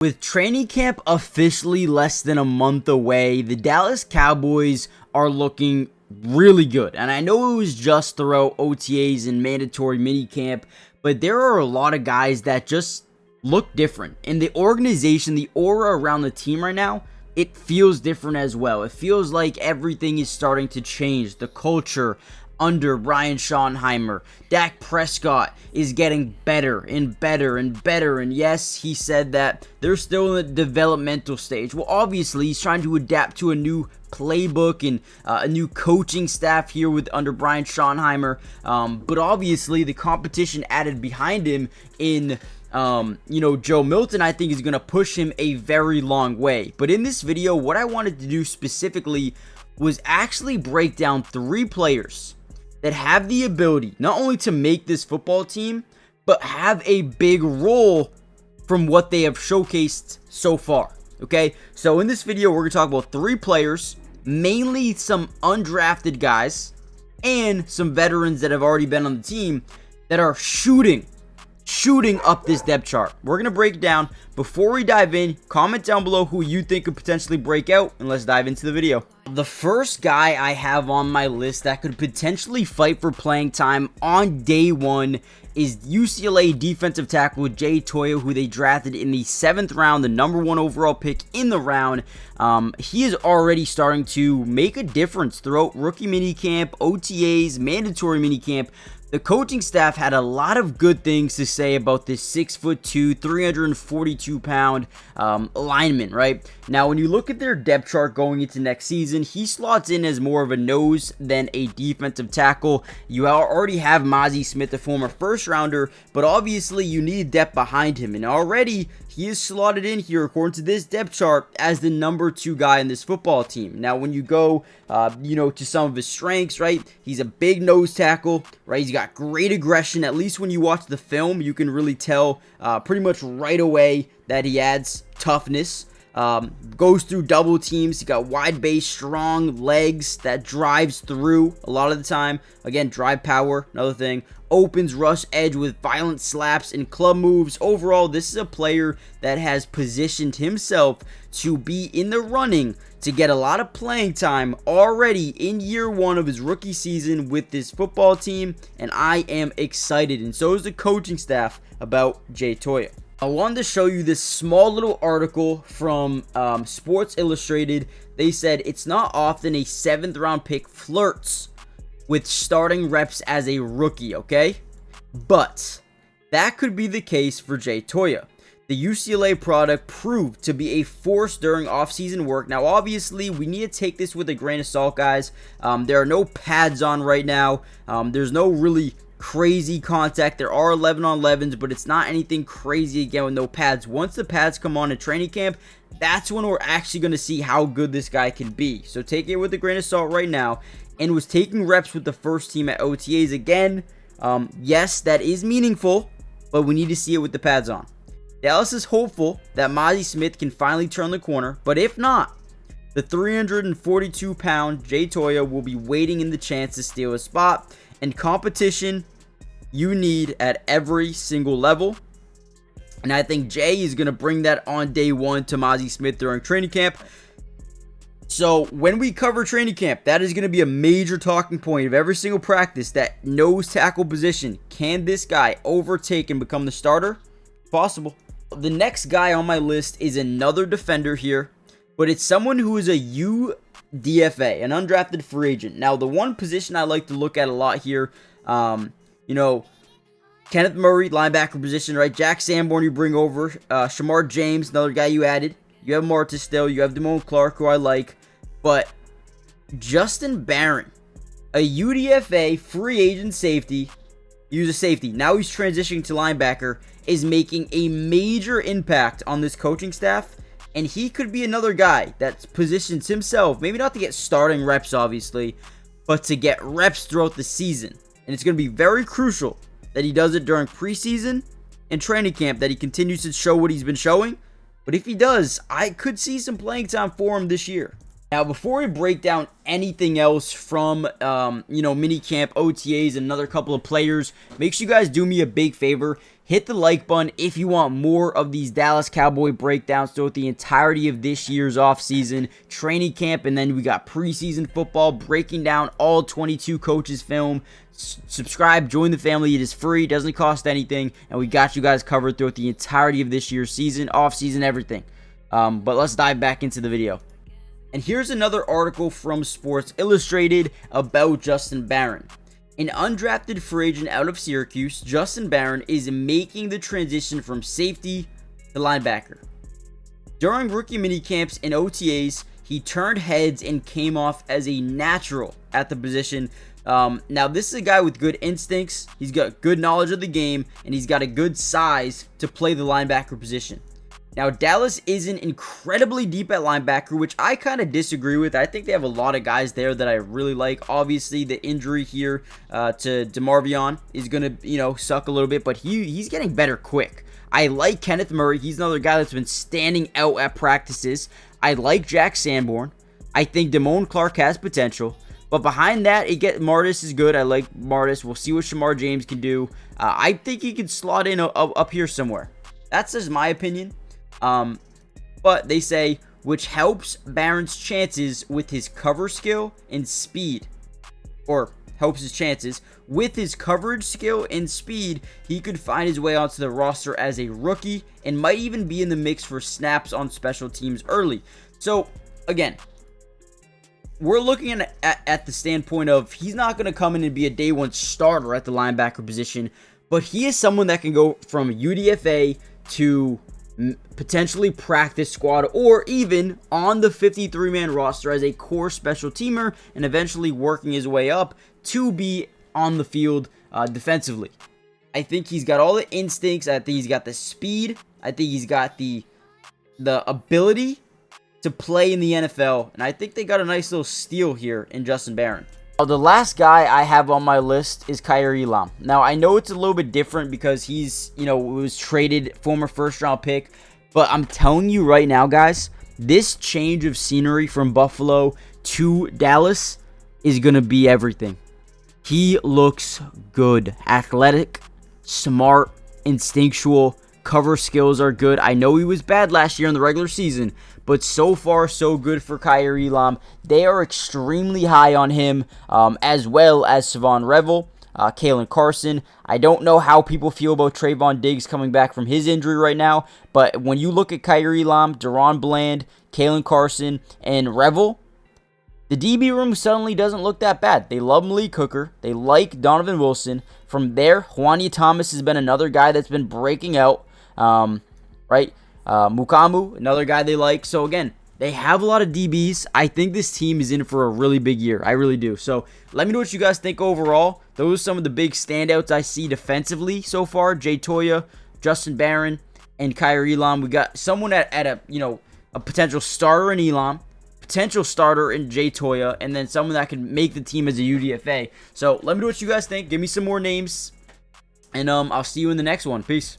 With training camp officially less than a month away, the Dallas Cowboys are looking really good. And I know it was just throughout OTAs and mandatory minicamp, but there are a lot of guys that just look different. And the organization, the aura around the team right now, it feels different as well. It feels like everything is starting to change. The culture under Brian Schottenheimer. Dak Prescott is getting better and better and better. And yes, he said that they're still in the developmental stage. Well, obviously, he's trying to adapt to a new playbook and a new coaching staff here under Brian Schottenheimer. But obviously, the competition added behind him in Joe Milton, I think, is going to push him a very long way. But in this video, what I wanted to do specifically was actually break down 3 players that have the ability not only to make this football team, but have a big role from what they have showcased so far. Okay, so in this video, we're going to talk about 3 players, mainly some undrafted guys and some veterans that have already been on the team that are shooting up this depth chart. We're going to break it down. Before we dive in, comment down below who you think could potentially break out, and let's dive into the video. The first guy I have on my list that could potentially fight for playing time on day 1 is UCLA defensive tackle Toia, who they drafted in the 7th round, the number 1 overall pick in the round. He is already starting to make a difference throughout rookie minicamp, OTAs, mandatory minicamp. The coaching staff had a lot of good things to say about this 6'2", 342-pound lineman, right? Now, when you look at their depth chart going into next season, he slots in as more of a nose than a defensive tackle. You already have Mazi Smith, a former first-rounder, but obviously you need depth behind him, and already he is slotted in here, according to this depth chart, as the number 2 guy in this football team. Now, when you go, to some of his strengths, right? He's a big nose tackle, right? He's got great aggression. At least when you watch the film, you can really tell pretty much right away that he adds toughness. Goes through double teams. He got wide base, strong legs that drives through a lot of the time. Again, drive power, another thing. Opens rush edge with violent slaps and club moves. Overall, this is a player that has positioned himself to be in the running to get a lot of playing time already in year 1 of his rookie season with this football team, and I am excited, and so is the coaching staff about Toia. I wanted to show you this small little article from Sports Illustrated. They said it's not often a 7th round pick flirts with starting reps as a rookie, okay? But that could be the case for Toia. The UCLA product proved to be a force during offseason work. Now, obviously, we need to take this with a grain of salt, guys. There are no pads on right now. There's no really crazy contact. There are 11-on-11s, but it's not anything crazy again with no pads. Once the pads come on in training camp, that's when we're actually going to see how good this guy can be. So take it with a grain of salt right now. And was taking reps with the first team at OTAs again. Yes, that is meaningful, but we need to see it with the pads on. Dallas is hopeful that Mazi Smith can finally turn the corner, but if not, the 342-pound Toia will be waiting in the chance to steal a spot. And competition you need at every single level. And I think Jay is going to bring that on day 1 to Mazi Smith during training camp. So when we cover training camp, that is going to be a major talking point of every single practice, that nose tackle position. Can this guy overtake and become the starter? Possible. The next guy on my list is another defender here, but it's someone who is a UDFA, an undrafted free agent. Now, the one position I like to look at a lot here, Kenneth Murray, linebacker position, right? Jack Sanborn you bring over. Shamar James, another guy you added. You have Marta still. You have Damone Clark, who I like. But Justin Barron, a UDFA free agent safety, he was a safety. Now he's transitioning to linebacker, is making a major impact on this coaching staff. And he could be another guy that positions himself, maybe not to get starting reps, obviously, but to get reps throughout the season. And it's going to be very crucial that he does it during preseason and training camp, that he continues to show what he's been showing. But if he does, I could see some playing time for him this year. Now, before we break down anything else from, minicamp, OTAs, and another couple of players, make sure you guys do me a big favor. Hit the like button if you want more of these Dallas Cowboy breakdowns throughout the entirety of this year's offseason, training camp, and then we got preseason football, breaking down all 22 coaches' film. Subscribe, join the family. It is free, doesn't cost anything, and we got you guys covered throughout the entirety of this year's season, offseason, everything. But let's dive back into the video. And here's another article from Sports Illustrated about Justin Barron. An undrafted free agent out of Syracuse, Justin Barron is making the transition from safety to linebacker. During rookie minicamps and OTAs, he turned heads and came off as a natural at the position. Now, this is a guy with good instincts. He's got good knowledge of the game, and he's got a good size to play the linebacker position. Now, Dallas isn't incredibly deep at linebacker, which I kind of disagree with. I think they have a lot of guys there that I really like. Obviously, the injury here to DeMarvion is going to, suck a little bit, but he's getting better quick. I like Kenneth Murray. He's another guy that's been standing out at practices. I like Jack Sanborn. I think Damone Clark has potential. But behind that, Martis is good. I like Martis. We'll see what Shamar James can do. I think he can slot in up here somewhere. That's just my opinion. But they say, which helps Barron's chances with his cover skill and speed, or helps his chances with his coverage skill and speed. He could find his way onto the roster as a rookie and might even be in the mix for snaps on special teams early. So again, we're looking at the standpoint of he's not going to come in and be a day one starter at the linebacker position, but he is someone that can go from UDFA to potentially practice squad or even on the 53-man roster as a core special teamer and eventually working his way up to be on the field defensively. I think he's got all the instincts. I think he's got the speed. I think he's got the ability to play in the NFL, and I think they got a nice little steal here in Justin Barron. The last guy I have on my list is Kaiir Elam. Now, I know it's a little bit different because he's, was traded, former first-round pick. But I'm telling you right now, guys, this change of scenery from Buffalo to Dallas is going to be everything. He looks good. Athletic, smart, instinctual. Cover skills are good. I know he was bad last year in the regular season, but so far, so good for Kaiir Elam. They are extremely high on him, as well as Savon Revel, Kalen Carson. I don't know how people feel about Trayvon Diggs coming back from his injury right now, but when you look at Kaiir Elam, Deron Bland, Kalen Carson, and Revel, the DB room suddenly doesn't look that bad. They love Malik Hooker. They like Donovan Wilson. From there, Juania Thomas has been another guy that's been breaking out, right? Mukamu, another guy they like. So again, they have a lot of DBs. I think this team is in for a really big year. I really do. So let me know what you guys think overall. Those are some of the big standouts I see defensively so far. Toia, Justin Barron, and Kaiir Elam. We got someone at a potential starter in Elam, potential starter in Toia, and then someone that can make the team as a UDFA. So let me know what you guys think. Give me some more names, and I'll see you in the next one. Peace.